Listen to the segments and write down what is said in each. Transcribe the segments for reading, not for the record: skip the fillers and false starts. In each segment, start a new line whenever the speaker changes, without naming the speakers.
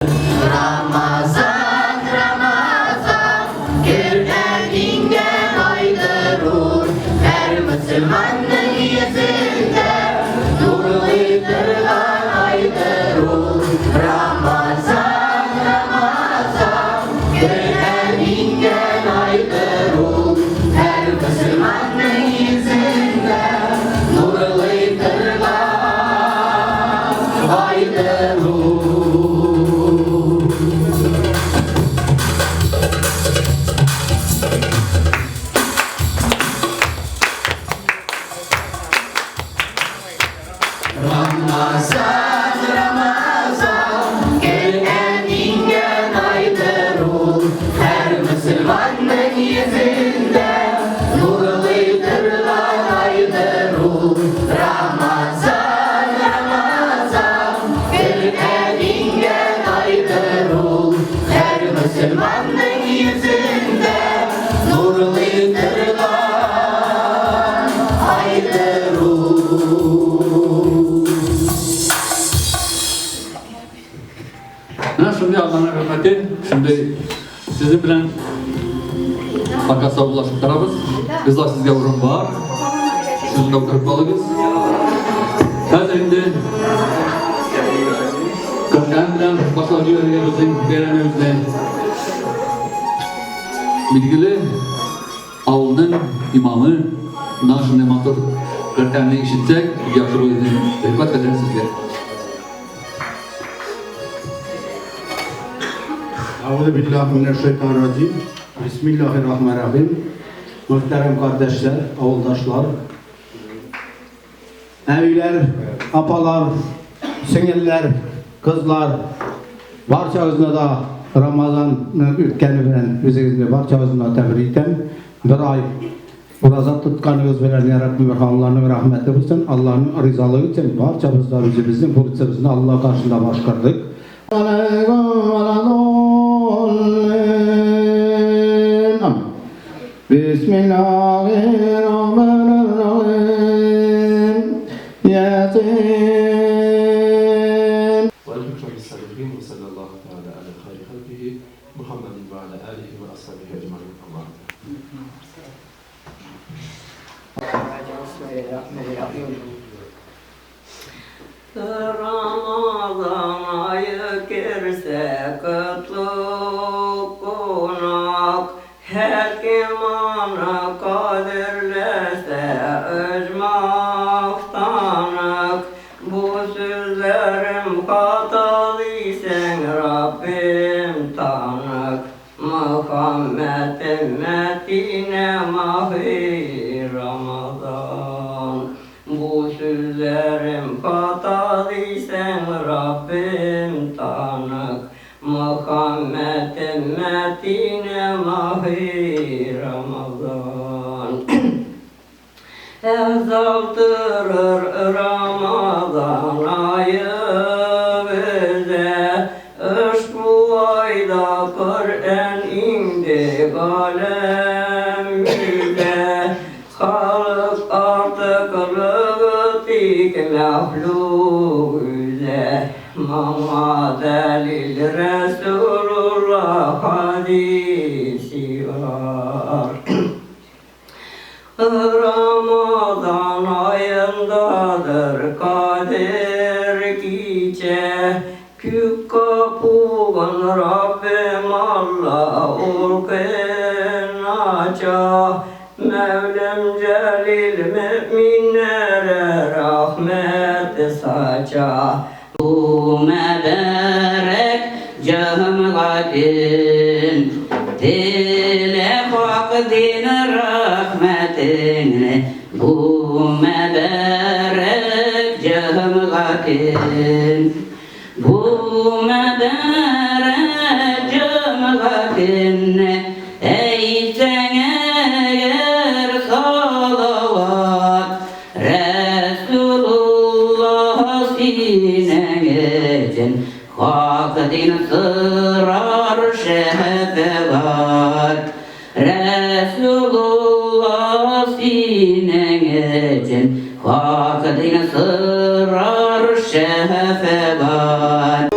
Ramazan, Ramazan, gülden ingen aydır ur. Her Müslümanın yüzünde nurlu yıldırlar aydır ur. Ramazan, Ramazan, gülden ingen aydır ur. Her Müslümanın yüzünde nurlu yıldırlar aydır ur. Ramazan, Ramazan, gelen ingen aydır ul. Her Müslümanın yüzünde nurlu yıldırlar aydır ul. Ramazan, Ramazan, gelen ingen aydır ul. Her Müslümanın yüzünde nurlu yıldırlar aydır ul.
Şimdi Allah'ın rahmeti, şimdi sizi bilen arkadaşlar ulaşıp tarafız. Bizler sizge vurun var. Sizinle oturup kalırız. Şimdi Kırkan bilen başarıcı yörelimizin verenimizle bilgili avlunun imamı Naşın Nematır Kırkan'ı işitsek yaxşı boyunca hikmet ederim sizlere.
Euzubillahimineşşeytanirracim. Bismillahirrahmanirrahim. Muhterem kardeşler, avuldaşlar, evler, apalar, singiller, kızlar, barçağızına da Ramazan'ın ütkeni bilen bizimizde barçağızına tebrikten bir ay urazat tutkanımız bilen yarabbim Allah'ın rahmeti olsun, Allah'ın rızalığı için barçamızda bizim polisimizin Allah karşısında başkardık. Bismillahirrahmanirrahim. Yasin.
والحكم بالصالحين وصلى الله تعالى على خير خلقه محمد وعلى اله واصحابه اجمعين. الله
Ramazan ayı girse kutlu konak, her kim onu kadirlese ecmaftanık. Bu sözlerim hatalıysen Rabbim tanık. Muhammed ümmetine mahir Ramazan. Bu sözlerim hatalıysen Rabbim tanık. Muhammed ümmetine mahir Ramazan. Azaltırır Ramazan ayı bize. Üç bu ayda Kur'an indi alemimize. Halık artık rıgıtik mehluk üze. Mama delil Resulullah hadisi var. Ramazan ayındadır kader gece. Kük kapıgın Rabbim Allah ulkın aça. Mevlam celil müminlere rahmet saça. Bu mübarek cematin dile hak din rahmetine. Bu mübarek cematin, bu mübarek cematin eyten eğer salavat Resulullah sinecin hak din sırar şefaat Resulullah sinecin hak din sırar şefaat.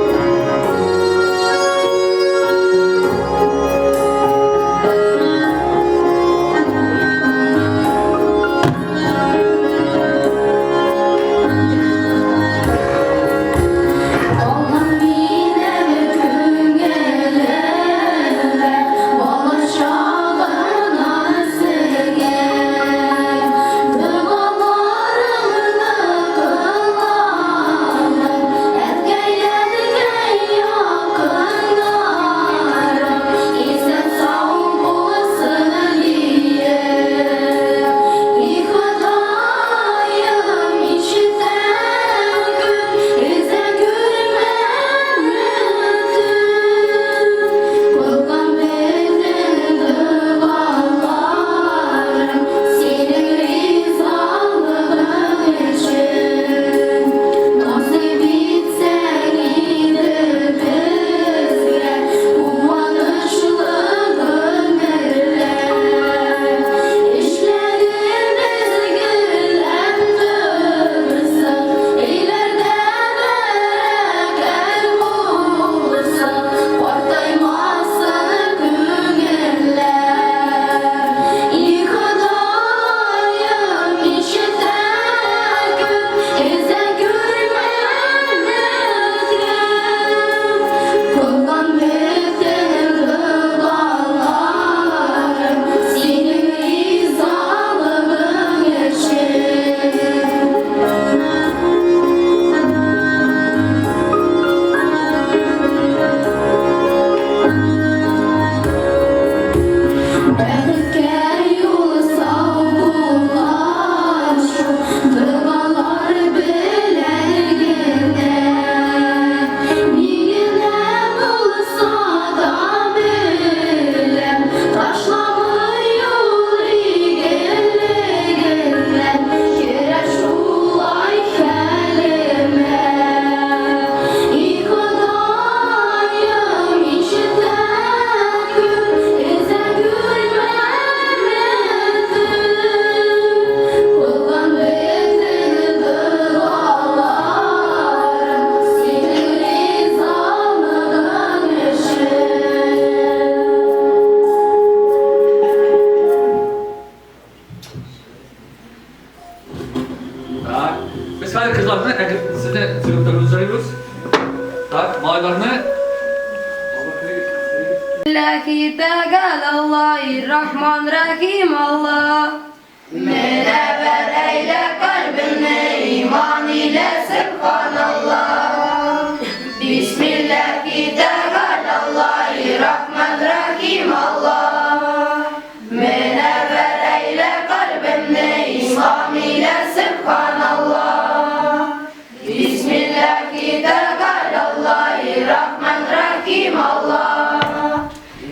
Bismillahi Rahmanirrahim Allah.
Münevver eyle kalbini iman ile Subhanallah. Bismillahirrahmanirrahim Allah. Münevver eyle kalbini iman ile Subhanallah. Bismillahirrahmanirrahim Allah.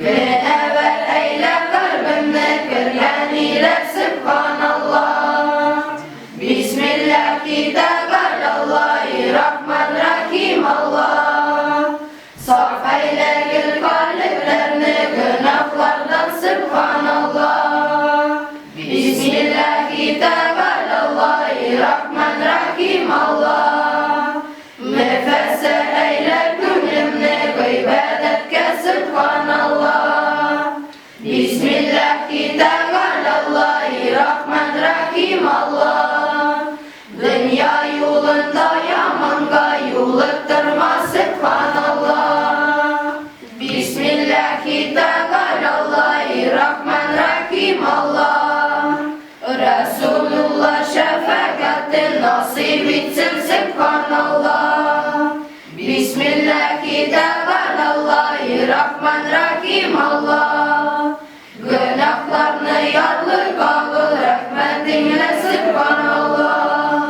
Münevver eyle kalbimi kıryan ile Subhanallah. Bismillahirrahmanirrahim Allah. Saf eyle gül kalplerini günahlardan Subhanallah. Bismillahirrahmanirrahim Allah. Müfessir eyle gönlümni gıybetke Subhanallah. Bismillahirrahmanirrahim Allah. Dünya yolunda yamanga yoluktırma Subhanallah. Bismillahirrahmanirrahim Allah. Resulullah şefakatin nasip etsin Subhanallah. Bismillahirrahmanirrahim Allah. Günahlarını yarlı kabul rahmetinle Subhanallah.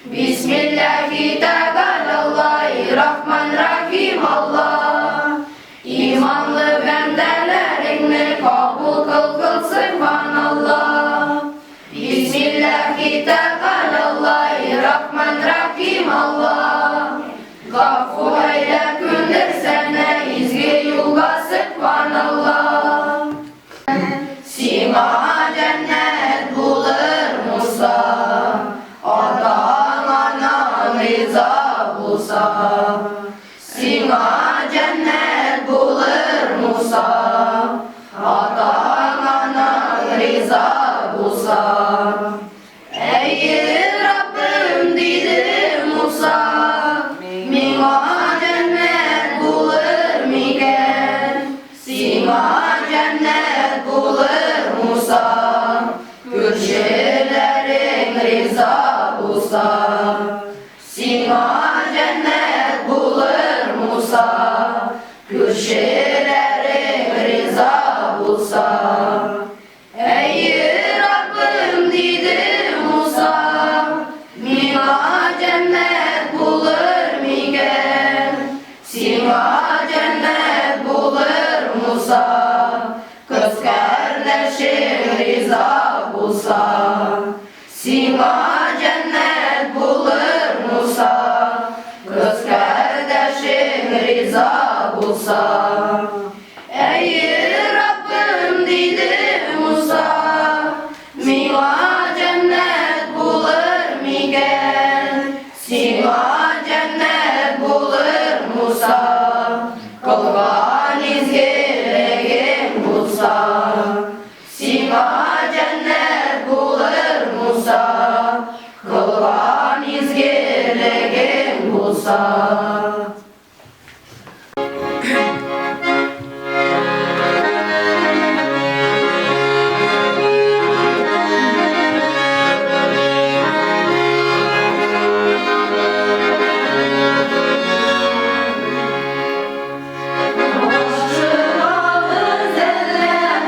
Bismillahirrahmanirrahim Allah. İmanlı bendelerini kabul kıl Subhanallah. Bismillahirrahmanirrahim Allah. Gafur eyle gündür sene izgi yolga Subhanallah. Sima cennet bulur Musa, atan anan rıza bulsa. Sima cennet bulur Musa, atan anan rıza bulsa. Ey Rabbim dedi Musa, mina cennet bulur miken? Sima cennet bulur Musa, Kürşilerin rıza bulsa. Sima cennet bulur Musa, Kürşilerin rıza bulsa. Ey Rabbim dedi Musa, mina cennet bulur miken? Sima cennet bulur Musa, kız kardeşin rıza bulsa. Sima cennet bulur Musa, kız kardeşin rıza bulsa. Ey Rabbim dedi Musa, mina cennet bulur miken? Sima cennet bulur Musa, kılgan izgiregin bulsa. Sima cennet bulur Musa, kılgan izgiregin bulsa. Başımız elle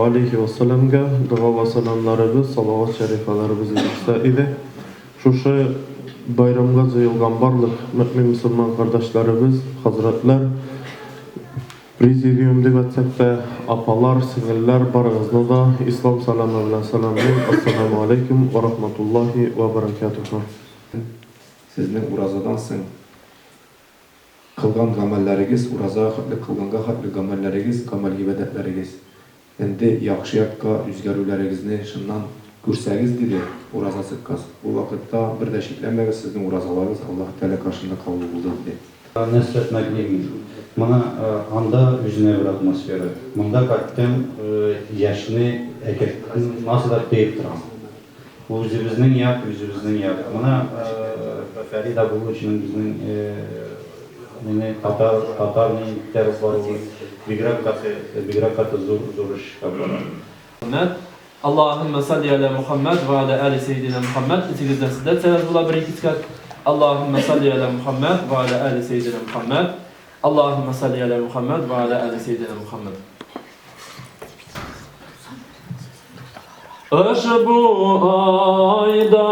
sallallahu aleyhi ve sellem'e dua ve selamlarımız, salavat şerifelerimizi ifsa idi. Şuşu bayramga jayılgan barlık mümin Müslüman kardeşlerimiz, hazretler, Prezidiumda etsek apalar, singiller barınızda da İslam salamı bilen selamlayın. Assalamu aleykum ve rahmetullahi ve berekatuhu.
Sizning urazadan so'ng qilgan amallaringiz, uraza qilganga xatli amallaringiz, amal ibodatlarigiz. Endi yaxshiyatga o'zgaruvlaringizni shundan ko'rsangiz dedi uraza siqqas. Bu vaqtda bir de sheklanmagan sizning urazalarınız Alloh taolo qarshısında qabul bo'ldi dedi.
Nesret Meglin, bana anda yüzüne bir atmosferi. Bunda kalpten yaşını ekekten nasıl da deyiptiram. Bu yüzümüzün yap, yüzümüzün yap. Bana Ferida bu için bizim Tatar ne terif var bu. Bigrak katı zor iş kabul.
Allahümme salli ala Muhammed ve ala ali seyyidina Muhammed. İçinizden sizden selam bula bir ikikat. Allahümme salli ala Muhammed ve ala ali seyyidina Muhammed. Allahümme salli ala Muhammed ve ala ali seyyidina Muhammed. Bu ayda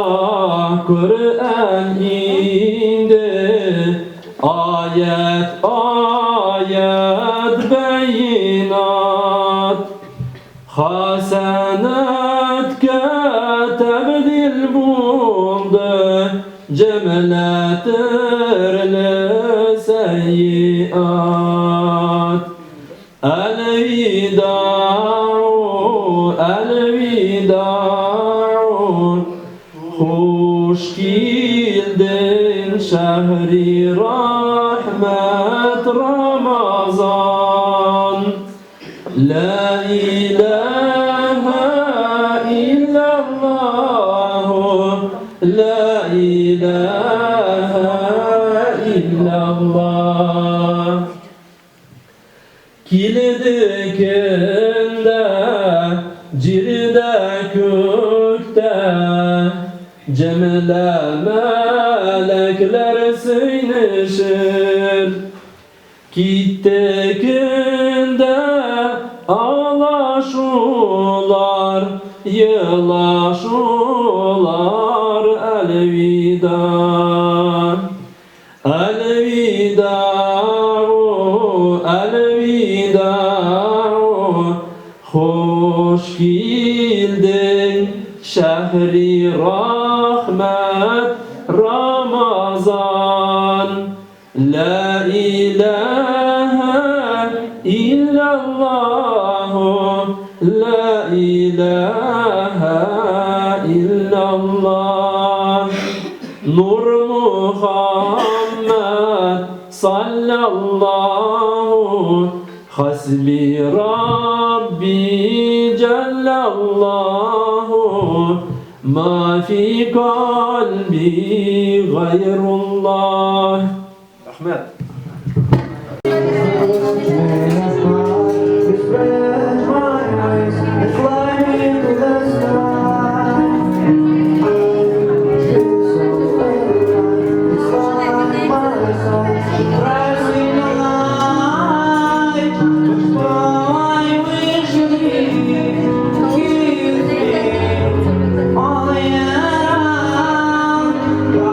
Kur'an indi, ayet ayet beyinat, hasenetke tebdil buldu, cemletirli seyyiat. Elvida'u, elvida'u, hoş geldin şehri rahmet Ramazan. La ilahe illallah, la ilahe illallah. Kilidikinde, cirde kökte, cemile melekler seynişir. Gittikinde ağlaşular, yılaşular elvida. Elvida'u, elvida'u, hoş geldin şehri rahmet Ramazan. La ilahe illallah, la ilahe illallah. Nur Muhammed sallallahu, hasbi Rabbi cellallahu, ma fi kalbi gayrullah. Ahmet.
Ramadan, Ramadan.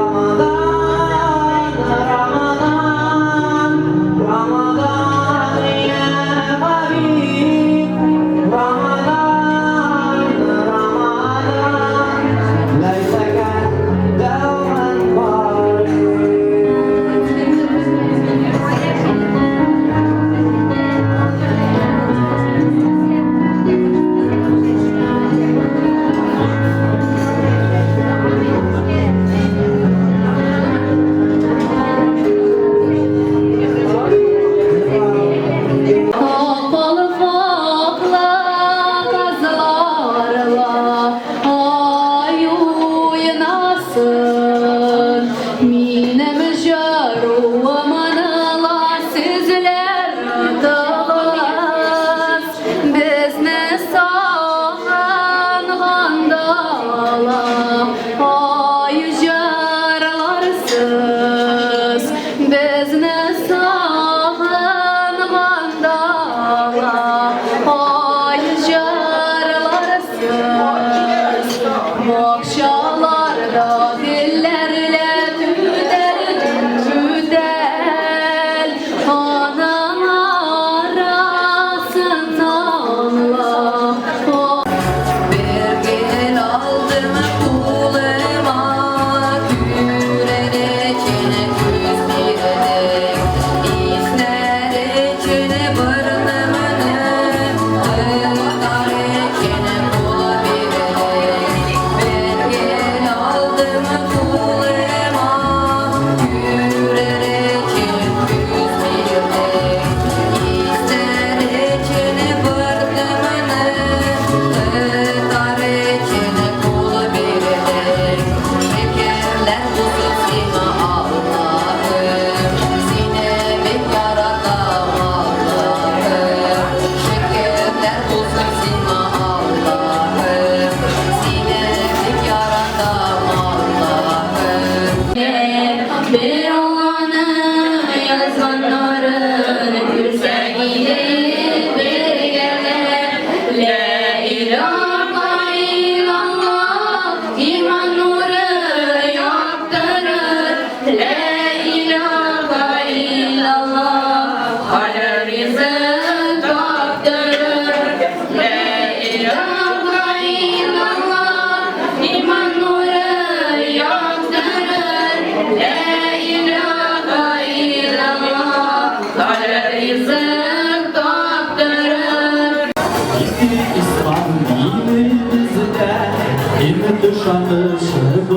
tanışırız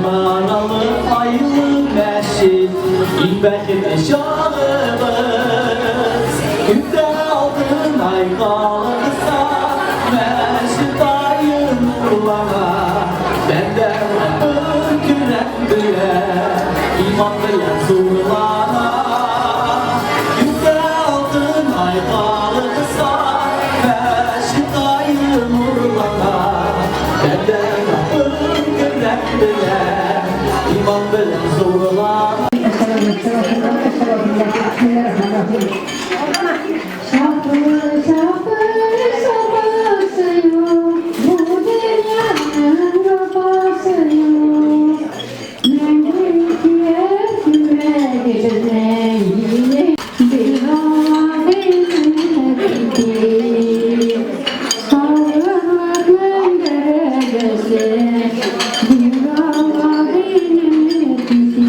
Manalı aylı meşit İlbekli şahımız Günde altın ay kalırsa Meşit ayın nurlana Benden öykülen bile İman bilen surlana Günde altın ay kalırsa Meşit ayın nurlana Benden öykülen bile İman bilen surlana
Şapır şapır sabahsıyor, bu dünyanın babasıyor. Memlektiye güvenilir yine, bir vadeyle gitti. Sağlık menderebesi, bir vadeyle gitti.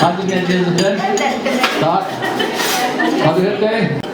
Hadi gençler. Tak. Hadi hep